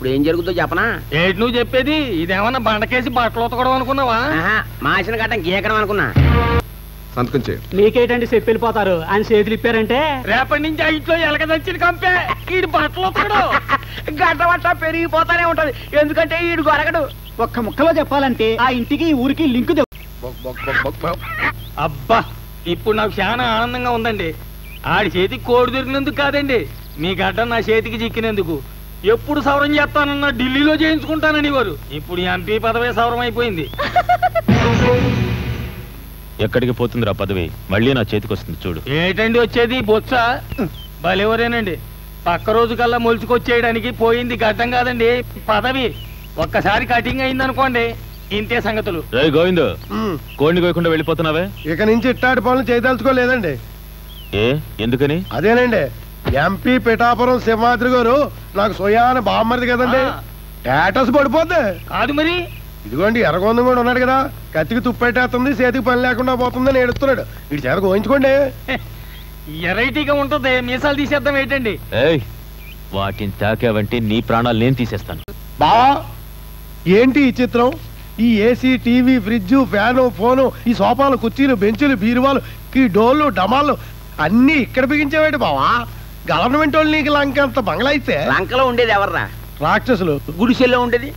అప్పుడు ఏం జరుగుతుందో చెప్పనా? ఏంటి నువ్వు చెప్పేది? ఇదేమన్నా బండకేసి బట్టలు ఉతకడం అనుకున్నావా? మాసిన గట్టం గీకడం అనుకున్నా. సంతకం చేయ. మీకేటండి చెప్పి వెళ్ళిపోతారు ఆయన చేతులు ఇప్పారంటే రేపటి నుంచి ఆ ఇంట్లో ఎలకదంచిన కంపే ఈడు బట్టలు ఉతకడం. గడ్డ బట్ట పెరిగిపోతానే ఉంటది, ఎందుకంటే ఈడు గొరగడు. ఒక్క ముక్కలో చెప్పాలంటే ఆ ఇంటికి ఊరికి లింక్. అబ్బా, ఇప్పుడు నాకు చాలా ఆనందంగా ఉందండి. ఆడి చేతికి కోడి దొరికినందుకు కాదండి, మీ గడ్డ నా చేతికి చిక్కినందుకు. ఎప్పుడు సవరం చేస్తానన్నా ఢిల్లీలో చేయించుకుంటానని వారు. ఇప్పుడు ఎంపీ పదవే సవరం అయిపోయింది. ఎక్కడికి పోతుందిరా పదవి? మళ్ళీ నా చేతికి వస్తుంది చూడు. ఏటండి వచ్చేది? బొత్స భలేవరేనండి. పక్క రోజు కల్లా మొలుచుకొచ్చేయడానికి పోయింది గడ్డం కాదండి, పదవి. ఒక్కసారి కటింగ్ అయిందనుకోండి, ఇంతే సంగతులు. రే గోవిందు, కోడిని కోయకుండా వెళ్ళిపోతున్నావే? ఇక నుంచి ఇట్టాటి పనులు చేయదలుచుకోలేదండి. ఏ ఎందుకని? అదేనండి, ఎంపీ పిఠాపురం సింహాద్రి గారు నాకు సొయాన బామ్మరిది కదండి, స్టేటస్ పడిపోద్ది. కాదు మరి, ఇదిగోండి ఎర్రగొందం కూడా ఉన్నాడు కదా, కత్తికి తుప్పెట్టేస్తుంది, చేతికి పని లేకుండా పోతుందని ఏడుస్తున్నాడు. వీడి చేత గోయించుకోండి. ఎరైటీగా ఉంటది, మీసాలు తీసేద్దాం ఏంటండి? ఏయ్, వాటిని తాకావంటే నీ ప్రాణాలు నేను తీసేస్తాను. బావా, ఏంటి ఈ చిత్రం? ఈ AC, TV, fridge, fan, phone, ఈ సోఫాలు, కుర్చీలు, బెంచులు, బీరువాలు, ఈ డోళ్ళు, డమాళ్ళు అన్ని ఇక్కడ బిగించేవాడు బావా. గవర్నమెంట్ వాళ్ళు నీకు లంక అంత బంగ్లా ఇస్తే. లంకలో ఉండేది ఎవర్రా? రాక్షసులు. గుడిసెల్లో ఉండేది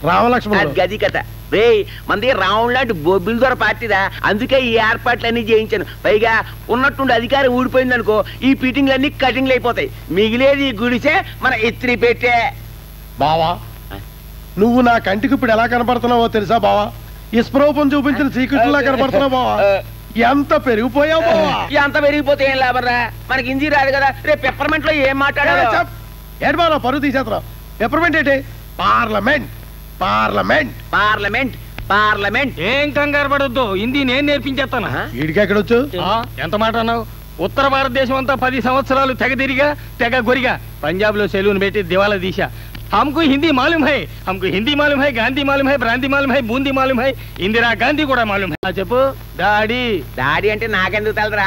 రామలక్ష్మణ. గది కథ రే. మంది రావణ్ లాంటి బొబ్బిల ద్వారా పార్టీదా, అందుకే ఈ ఏర్పాట్లన్నీ చేయించాను. పైగా ఉన్నట్టుండి అధికారం ఊడిపోయింది అనుకో, ఈ ఫిట్టింగ్లన్నీ కటింగ్లు అయిపోతాయి. మిగిలేది ఈ గుడిసే మన ఎత్తిరి పెట్టే. బావా, నువ్వు నా కంటికి ఇప్పుడు ఎలా కనపడుతున్నావో తెలుసా బావా? ఇస్ప్రూపం చూపించిన శ్రీకృష్ణులా కనపడుతున్నావు బావా. ఎంత పెరిగిపోయావు బావా. ఎంత పెరిగిపోతే ఏం లాభరా, మనకి హిందీ రాదు కదా. రేపు పెప్పర్మెంట్ లో ఏం మాట్లాడారు? ఏంటి బావా పరువు తీసేస్తున్నావు? పెప్పర్మెంట్ ఏంటి? Parliament, parliament, parliament, parliament. ఏం కంగారు పడొద్దు, హిందీ నేను నేర్పించేస్తాను. వీడికి ఎక్కడొచ్చు? ఎంత మాట అన్నావు? ఉత్తర భారతదేశం అంతా 10 సంవత్సరాలు తెగ తిరిగా తెగ గొరిగా పంజాబ్ లో సెలూన్ పెట్టి దివాలా తీసా. हमको हिंदी मालूम है, हमको हिंदी मालूम है, गांधी मालूम है, ब्रांति मालूम है, बूंदी मालूम है, इंदिरा गांधी కూడా मालूम है. చెప్పు. డాడీ. డాడీ అంటే నాకెందుకు తెలరా?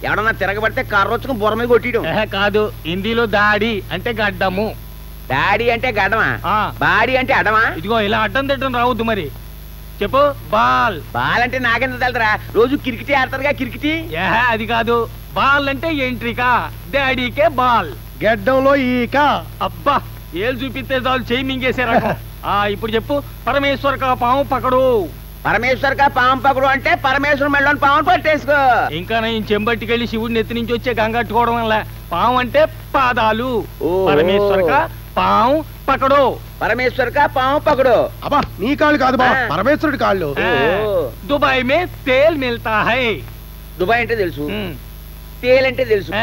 ఎవడన్నా తిరగబడితే కర్రొచ్చుకుని బుర్ర మీద కొట్టియడం. కాదు, హిందీలో దాడి అంటే గడ్డము. డాడీ అంటే గడ్డమా? బాడీ అంటే అడమా? ఇదిగో ఇలా అడ్డం తిట్టం రావద్దు. మరి చెప్పు. బాల్. బాల్ అంటే నాకెందుకు తెలరా? రోజు క్రికెట్ ఆడతారుగా, క్రికెట్. అది కాదు, బాల్ అంటే ఎంట్రీకా, డాడీకే బాల్. గడ్డంలో ఈక. అబ్బా, ఏళ్ళు చూపిస్తే చాలు చేయి మింగేసారా. ఇప్పుడు చెప్పు. పరమేశ్వర్ కా పాము పకడు. పరమేశ్వర్ కా పాము పకడు అంటే పరమేశ్వరం మెళ్ళని పాము పట్టేసుకో. ఇంకా నేను చెంబట్టుకెళ్ళి శివుడిని ఎత్తి నుంచి వచ్చే గంగట్టుకోవడం వల్ల. పాము అంటే పాదాలు. పరమేశ్వర్ కా పాము పకడు. పరమేశ్వర్ కా పాము పకడు. అబ్బా, నీ కాళ్ళు కాదు బా, పరమేశ్వరుడి కాళ్ళు. దుబాయ్ మే తేల్ మిల్తా హై. దుబాయ్ అంటే తెలుసు, తేల్ అంటే తెలుసు.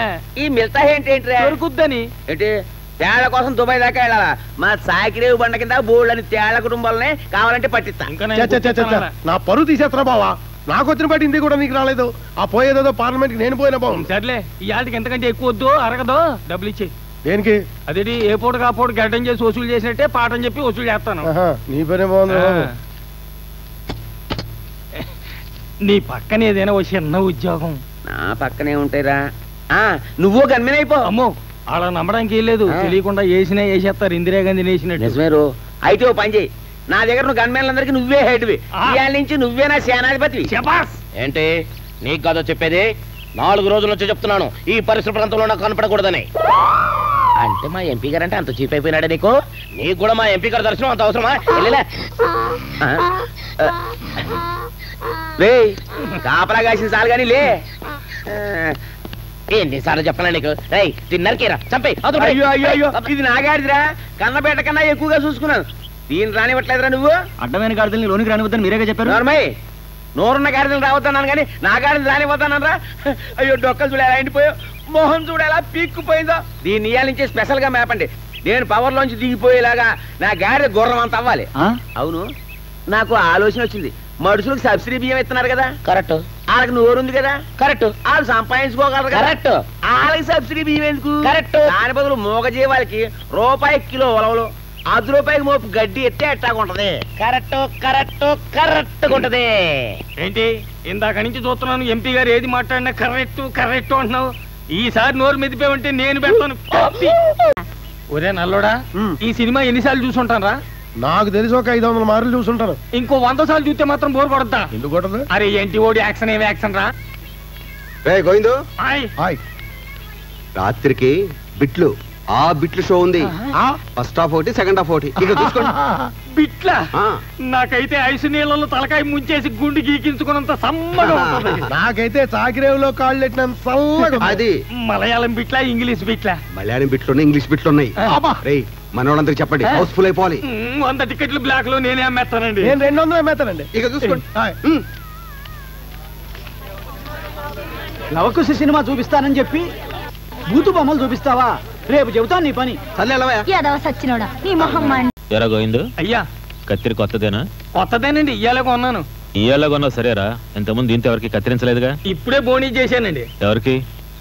ఈ మిల్తా హై అంటే ఏంటి? దొరుకుద్దని. ఏంటి? తేళ్ల కోసం దుబాయ్ దాకా వెళ్ళాలా? మా సాకిరేవు బండ కింద బోల్డ్ అని తేళ్ల కుటుంబాలనే కావాలంటే పట్టిస్తా. నా పరువు తీసేస్తున్నా బావా. నాకు వచ్చిన బట్టి హిందీ కూడా నీకు రాలేదు. ఆ పోయేదో పార్లమెంట్ కి నేను పోయినా బాగుంది. సర్లే, ఈ ఆటికి ఎంతకంటే ఎక్కువ వద్దు, అరగదు. డబ్బులు ఇచ్చి. దేనికి? అదేంటి, ఏ పూట కాపోటు గడ్డం చేసి వసూలు చేసినట్టే పాఠం చెప్పి వసూలు చేస్తాను. నీ పనే బాగుంది. నీ పక్కన ఏదైనా ఓ చిన్న ఉద్యోగం. నా పక్కనే ఉంటాయిరా. నువ్వు గన్మెన్ అయిపో. అమ్మో, అలా నమ్మడానికి లేదు. తెలియకుండా వేసినా వేసేస్తారు, ఇందిరాగాంధీ వేసినట్టు. నిజమేరు. అయితే ఓ పని చేయి, నా దగ్గర నువ్వు గన్మెన్లందరికీ నువ్వే హెడ్వి. ఇవాళ నుంచి నువ్వే నా సేనాధిపతి. ఏంటి నీకు కాదో చెప్పేది? 4 రోజుల నుంచి చెప్తున్నాను, ఈ పరిసర ప్రాంతంలో నాకు కనపడకూడదని. అంటే మా ఎంపీ గారు అంటే అంత చీప్ అయిపోయినాడే నీకు? నీకు కూడా మా ఎంపీ గారు దర్శనం అంత అవసరమా? రే, కాపలా కాసిన చాలు కానీ లే. ఎన్నిసార్లు చెప్పనా నీకు? తిన్నరకేరా చంపే. అయ్యో అయ్యో అయ్యో, ఇది నాగాడిదిరా. కన్నపేట కన్నా ఎక్కువగా చూసుకున్నాను. దీన్ని రానివ్వట్లేదురా నువ్వు. అడ్డమైన గాడిదల్ని లోనికి రానివద్దని మీరేగా చెప్పారు. నోర్మయ్య, నోరున్న గాడిదలు రావద్దన్నాను కానీ నా గాడిని రానివ్వద్దన్నారా? అయ్యో, డొక్కలు చూడ ఎలా ఎండిపోయావు, మొహం చూడ ఎలా పీక్కుపోయిందో. దీన్ని ఇయ్యాల నుంచి స్పెషల్ గా మేపండి. నేను పవర్ లోంచి దిగిపోయేలాగా నా గాడిద గుర్రం అంత అవ్వాలి. అవును, నాకు ఆలోచన వచ్చింది. మనుషులకు సబ్సిడీ బియ్యం ఇస్తున్నారు కదా, కరెక్ట్. వాళ్ళకి నోరుంది కదా, కరెక్ట్. వాళ్ళు సంపాదించుకోగలరు, కరెక్ట్. వాళ్ళకి సబ్సిడీ బియ్యం ఎందుకు? కరెక్ట్. దాని బదులు మూగజీవాలకి రూపాయి కిలో ఉలవలు, 10 రూపాయలకి మోపు గడ్డి ఎత్తే ఎట్టాగుంటది. కరెక్ట్ కరెక్ట్ కరెక్ట్ ఉంటది. ఏంటి, ఇందాక నుంచి చూస్తున్నాను ఎంపీ గారు ఏది మాట్లాడినా కరెక్ట్ కరెక్ట్ అంటున్నావు. ఈసారి నోరు మెదిపోవంటే నేను పెడతాను. ఒరే నల్లోడా ఈ సినిమా ఎన్నిసార్లు చూసుంటాను రా? నాకు తెలిసి ఒక 500 మార్లు చూసుంటాను. ఇంకో 100 సార్లు చూస్తే మాత్రం బోర్ కొడతా. ఎందుకు కొట్టదు? అరే ఏంటి ఓడి యాక్షన్ ఏమి యాక్షన్ రా? గోవిందు హాయ్. రాత్రికి బిట్లు బిట్లు షో ఉంది. ఫస్ట్ హాఫ్ ఒకటి, సెకండ్ హాఫ్ ఒకటి. ఇక చూసుకోండి. బిట్లా? నాకైతే ఐసు నీళ్ళలో తలకాయ ముంచేసి గుండు గీకించుకున్నంత సమ్మగా ఉంటుంది. నాకైతే చాకిరేవులో కాళ్ళు పెట్టినంత చల్లగా ఉంది. అది మలయాళం బిట్లా, ఇంగ్లీష్ బిట్లా? మలయాళం బిట్లు ఉన్నాయి, ఇంగ్లీష్ బిట్లు ఉన్నాయి. రే మనోళ్ళందరికి చెప్పండి, హౌస్ఫుల్ అయిపోవాలి. 100 టికెట్లు బ్లాక్ లో నేనే అమ్మేస్తానండి. నేను 200 అమ్మేస్తానండి. ఇక చూసుకోండి. లవకుశ సినిమా చూపిస్తానని చెప్పి బూతు బొమ్మలు చూపిస్తావా? రేపు చెబుతాను నీ పని. ఎరా గోవిందు, అయ్యా కత్తిరి కొత్తదేనా? కొత్తదేనండి, ఇయ్యాలే కొన్నాను. ఇయ్యాల కొన్నావు సరేరా, ఇంతకుముందు దీంతో ఎవరికి కత్తిరించలేదుగా? ఇప్పుడే బోనీ చేశానండి. ఎవరికి?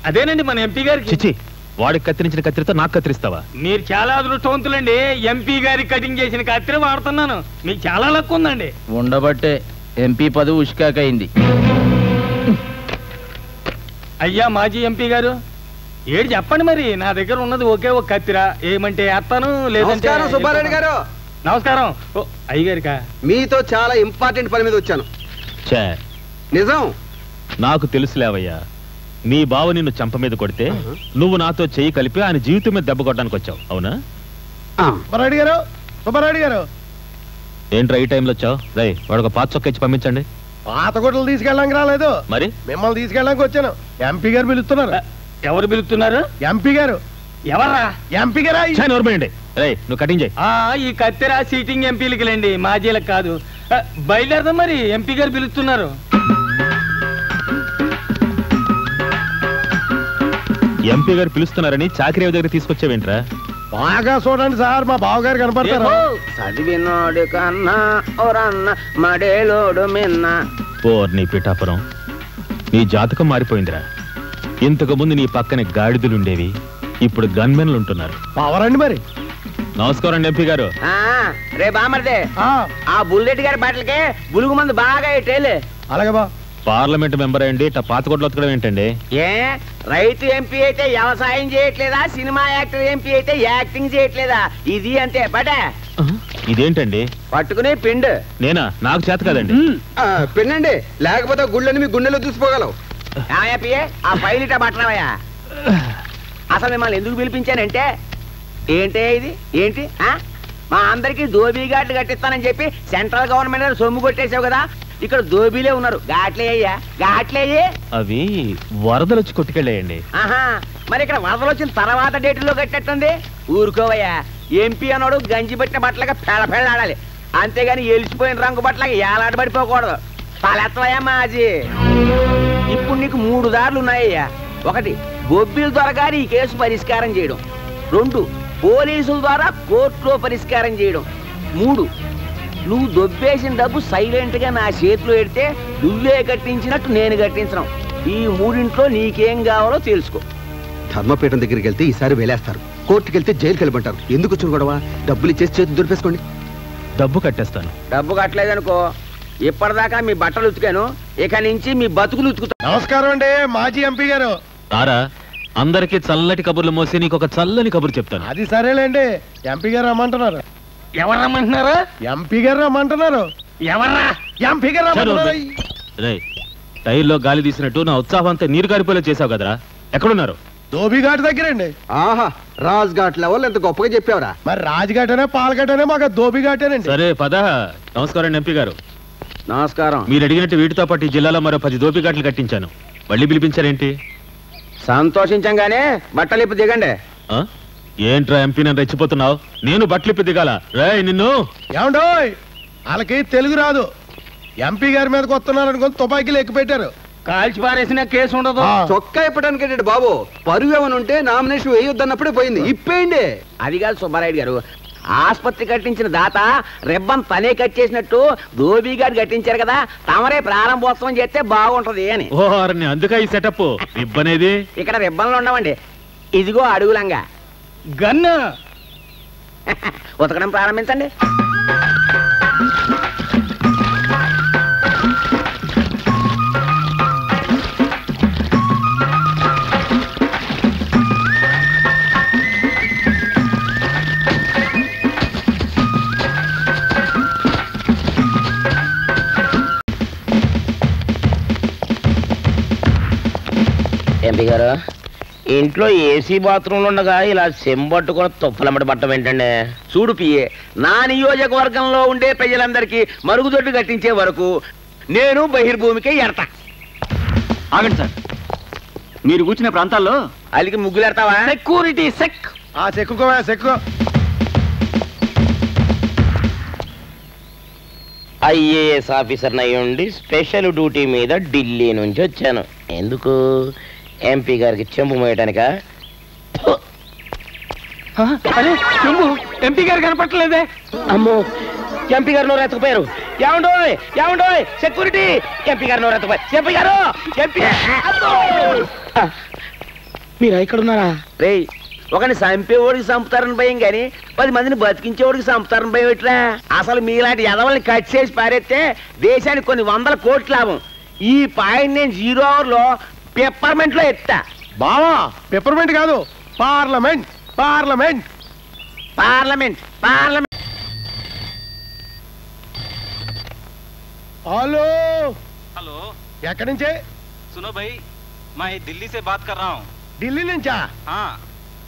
అదేనండి మన ఎంపీ గారికి. చిచి, వాడికి కత్తిరించిన కత్తిరితో నాకు కత్తిరిస్తావా? మీరు చాలా అదృష్టవంతులండి. ఎంపీ గారికి కటింగ్ చేసిన కత్తిరి వాడుతున్నాను. మీకు చాలా లక్ ఉందండి. ఉండబట్టే ఎంపీ పదవి ఉష్కాకైంది. అయ్యా మాజీ ఎంపీ గారు, ఏడు చెప్పండి మరి. నా దగ్గర ఉన్నది ఒకే ఒక కత్తిరా. ఏమంటే వేస్తాను, లేదంటే. సుబ్బారెడ్డి గారు నమస్కారం. ఓ అయ్యగారికా? మీతో చాలా ఇంపార్టెంట్ పని మీద వచ్చాను. చే, నిజం. నాకు తెలుసులేవయ్యా, నీ బావ నిన్ను చంప మీద కొడితే నువ్వు నాతో చెయ్యి కలిపి ఆయన జీవితం మీద దెబ్బ కొట్టడానికి వచ్చావు, అవునా? సుబ్బారెడ్డి గారు, సుబ్బారెడ్డి గారు, ఏంట్రా ఈ టైంలో వచ్చావు? రై వాడు ఒక పాత చొక్క ఇచ్చి పంపించండి. పాత గుడ్డలు తీసుకెళ్ళడానికి రాలేదు, మరి మిమ్మల్ని తీసుకెళ్ళడానికి వచ్చాను. ఎంపీ గారు పిలుస్తున్నారు. ఎవరు పిలుస్తున్నారు? ఎంపీ గారు. ఎవరా? ఎంపీ గారా? నోర్మేయండి. రై నువ్వు కటింగ్ చేయి. ఈ కత్తెర సీటింగ్ ఎంపీలకి లేండి, మాజీలకు కాదు. బయలుదేరదాం మరి, ఎంపీ గారు పిలుస్తున్నారు. ఎంపీ గారు పిలుస్తున్నారని చాకరేవి దగ్గర తీసుకొచ్చావేంట్రా? బాగా చూడండి సార్, మా బావగారు కనపడతారు. చదివినోడు కన్నా ఓరన్న మడేలోడు మిన్న. నీ పిఠాపురం, నీ జాతకం మారిపోయిందిరా. ఇంతకు ముందు నీ పక్కన గాడిదలుండేవి, ఇప్పుడు గన్మెన్లు ఉంటున్నారు. పవరండి మరి. నమస్కారం ఎంపీ గారు. రే బామర్దే, ఆ బుల్లెట్ గారి బట్టలకే బులుగు మందు బాగా ఇట్టేలే. అలాగే బా. పార్లమెంట్ మెంబర్ అయ్యండి ఇట్లా పాతకొట్లు వతకడం ఏంటండి? ఏ రైతు ఎంపీ అయితే వ్యవసాయం చేయట్లేదా? సినిమా యాక్టర్ ఎంపీ అయితే యాక్టింగ్ చేయట్లేదా? ఇది అంతే బట. ఇదేంటండి? పట్టుకునే పిండు. నేనా? నాకు చేత కదండి. పెన్నండి, లేకపోతే గుళ్ళని మీ గుండెలో చూసిపోగలవు. ఆ పైలిట బట్టలవయ్యా. అసలు మిమ్మల్ని ఎందుకు పిలిపించానంటే, ఏంటే ఇది ఏంటి? మా అందరికి దోబీ ఘాట్లు కట్టిస్తానని చెప్పి సెంట్రల్ గవర్నమెంట్ సొమ్ము కొట్టేసావు కదా. ఇక్కడ దోబీలే ఉన్నారు, ఘాట్లే అయ్యా, ఘాట్లేయే. అవి వరదలు వచ్చి కొట్టుకెళ్ళేయండి. మరి ఇక్కడ వరదలు వచ్చిన తర్వాత డేట్లో కట్టేస్తుంది. ఊరుకోవయ్యా, ఎంపీ అన్నాడు గంజి పెట్టిన బట్టలుగా పెళ్ళాడాలి, అంతేగాని ఎలిసిపోయిన రంగు బట్టలకి ఏలాడబడిపోకూడదు. తలెత్తవయ్యా మాజీ. ఇప్పుడు నీకు 3 దారులు ఉన్నాయ్యా. 1, బొబ్బిల ద్వారా ఈ కేసు పరిష్కారం చేయడం. 2, పోలీసుల ద్వారా కోర్టులో పరిష్కారం చేయడం. 3, నువ్వు దొబ్బేసిన డబ్బు సైలెంట్ గా నా చేతిలో పెడితే నువ్వే కట్టించినట్టు నేను కట్టించడం. ఈ 3 నీకేం కావాలో తెలుసుకో. ధర్మపీఠం దగ్గరికి వెళ్తే ఈసారి వేలేస్తారు, కోర్టుకి వెళ్తే జైలుకి వెళ్ళమంటారు. ఎందుకు వచ్చిన గొడవ? డబ్బులు ఇచ్చేసి చేతి దులిపేసుకోండి. డబ్బు కట్టేస్తాను. డబ్బు కట్టలేదనుకో, ఇప్పటిదాకా మీ బట్టలు ఉతికాను, ఇక నుంచి మీ బతుకులు ఉతుకుతా. నమస్కారం అండి మాజీ ఎంపీ గారు. తారా, అందరికి చల్లటి కబుర్లు మోసి నీకు ఒక చల్లని కబురు చెప్తాను. అది సరేలేండి, ఎంపీ గారు రమ్మంటున్నారు. ఎవరు రమ్మంటున్నారు? ఎంపీ గారు రమ్మంటున్నారు. ఎవర్రా? ఎంపీ గారు రమ్మంటున్నారు. టైర్లో గాలి తీసినట్టు నా ఉత్సాహం అంతా నీరు కారిపోయేలా చేసావు కదరా. ఎక్కడున్నారు? ధోబీఘాట్ దగ్గరండి. ఆహా, రాజ్ ఘాట్ లెవెల్ ఎంత గొప్పగా చెప్పావురా. మరి రాజ్ఘాట్ అనే పాలఘాట్ అనే మాకు ధోబీఘాటేనండి. సరే పద. నమస్కారం ఎంపీ గారు. నమస్కారం. మీరు అడిగినట్టు వీటితో పాటు ఈ జిల్లాలో మరో 10 దోపిఘాట్లు కట్టించాను. మళ్ళీ పిలిపించారేంటి? సంతోషించంగానే బట్టలు ఇప్పు దిగండి. ఏంట్రా ఎంపీ నన్ను రెచ్చిపోతున్నావు? నేను బట్టలిప్పి దిగాల? రేయ్ నిన్ను. ఏమండోయ్, వాళ్ళకి తెలుగు రాదు. ఎంపీ గారి మీదకి వస్తున్నారు అనుకుని తుపాకీలు ఎక్కువ పెట్టారు. కాల్చి పారేసిన కేసు ఉండదు. చొక్కా ఇప్పడానికి బాబు, పరువు ఏమని ఉంటే నామినేషన్ వేయొద్దన్నప్పుడే పోయింది, ఇప్పేయండి. అది కాదు సుబ్బారాయుడు గారు, ఆసుపత్రి కట్టించిన దాత రిబ్బన్ తనే కట్ చేసినట్టు ధోబీ గారు కట్టించారు కదా, తమరే ప్రారంభోత్సవం చేస్తే బాగుంటది అని. ఓహర్ని అందుక ఈ సెటప్. రిబ్బనేది? ఇక్కడ రిబ్బన్లు ఉండవండి, ఇదిగో అడుగులంగా. గన్ను ఉతకడం ప్రారంభించండి. ఎంపీ గారు ఇంట్లో ఏసీ బాత్రూమ్లు ఉండగా ఇలా చెంబట్టుకొని తుప్పలమ్మడి పట్టం ఏంటండి? చూడు పిఏ, నా నియోజకవర్గంలో ఉండే ప్రజలందరికీ మరుగుదొడ్డు కట్టించే వరకు నేను బహిర్భూమికే ఎడతా. ఆగండి సార్, మీరు కూర్చునే ప్రాంతాల్లో అలికి ముగ్గులు ఎడతావా? సెక్యూరిటీ సెక్. ఆ చెక్కుకోవా చెక్కు. ఐఏఎస్ ఆఫీసర్ అయ్యుండి స్పెషల్ డ్యూటీ మీద ఢిల్లీ నుంచి వచ్చాను. ఎందుకు? ఎంపీ గారికి చెంబు మోయటానికా? అరే చెంబు ఎంపీ గారు కనపట్టలేదే. అమ్మో, ఎంపీ గారు నోరు ఎత్తకపోయారు. ఏమండోయ్ ఏమండోయ్, సెక్యూరిటీ! ఎంపీ గారు నోరు ఎత్తకపోయారు. ఎంపీ గారు, ఎంపీ మీరు ఇక్కడ ఉన్నారా? రేయ్, ఒకని చంపేవాడికి చంపుతారని భయం గాని 10 మందిని బతికించేవాడికి చంపుతారని భయం ఎట్లా? అసలు మీలాంటి ఎదవల్ని కట్ చేసి పారేస్తే దేశానికి కొన్ని 100 కోట్ల లాభం. ఈ పాయింట్ నేను 0 అవర్లో పెప్పర్మెంట్ లో ఎత్తా. బావా పెప్పర్మెంట్ కాదు, parliament parliament parliament parliament. Hello, hello ఎక్కడి నుంచే? सुनो भाई, मैं दिल्ली से बात कर रहा हूँ। ఢిల్లీ నుంచా? हाँ,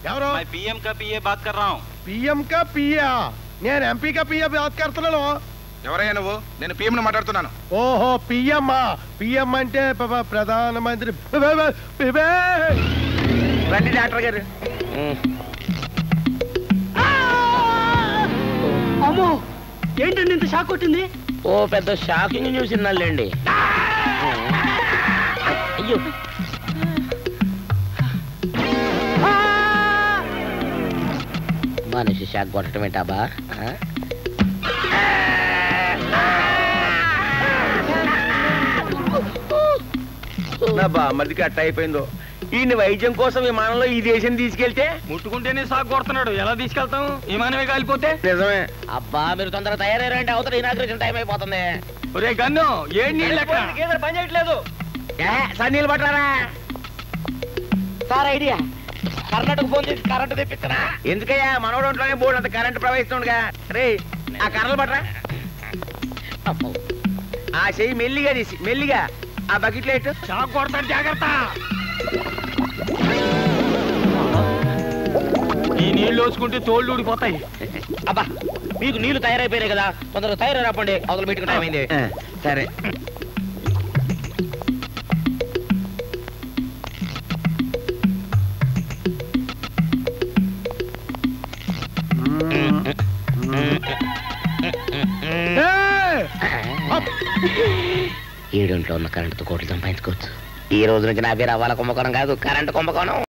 ఎవరు? मैं पीएम का पीए बात कर रहा हूँ। పిఎం కా పియా? నేను ఎంపీ కా పియా బాత్ కడుతున్నాను. ఎవరయ్యా నువ్వు? నేను పిఎం మాట్లాడుతున్నాను. ఓహో పిఎం. పిఎం అంటే ప్రధానమంత్రి. రండి డాక్టర్ గారు. అమ్మో, ఏంటండి ఇంత షాక్ కొట్టింది? ఓ పెద్ద షాకింగ్ న్యూస్ విన్నాళ్ళండి. అయ్యో, మనిషి షాక్ కొట్టడం ఏంటాబా? నా బామ్మడికి అట్ట అయిపోయిందో. ఈ వైద్యం కోసం విమానంలో ఈ దేశం తీసుకెళ్తే ముట్టుకుంటేనే సాగు కొడుతున్నాడు. ఎలా తీసుకెళ్తాం? విమానమే కాలిపోతే. నిజమే. అబ్బా, మీరు తొందరగా తయారయ్యారంటే అవతల ఇనాగ్రేషన్ టైం అయిపోతుంది. ఒరే గన్ను, ఏ నీళ్ళు ఎక్కడ? పని చేయట్లేదు. సన్నీళ్ళు పట్టారా? సార్ ఐడియా, కర్ణాటక ఫోన్ చేసి కరెంటు తెప్పిస్తున్నా. ఎందుకయ్యా, మనోడు ఒంట్లోనే బోర్డు అంత కరెంట్ ప్రవహిస్తుండగా. రే, ఆ కర్రలు పట్టరా. ఆ చెయ్యి మెల్లిగా తీసి మెల్లిగా ఆ బకెట్లో ఎట్టు. షాక్ కొడతాడు, జాగ్రత్త. ఈ నీళ్లు వచ్చుకుంటే తోళ్ళు ఊడిపోతాయి. అబ్బా, మీకు నీళ్లు తయారైపోయినాయి కదా, తొందరగా తయారై రాపండి, అవతల మీటింగ్ టైం అయింది. సరే. ఈడుంట్లో ఉన్న కరెంటుతో కోట్లు సంపాదించుకోవచ్చు. ఈ రోజు నుంచి నా పేరు అవ్వాల కుంభకోణం కాదు, కరెంటు కుంభకోణం.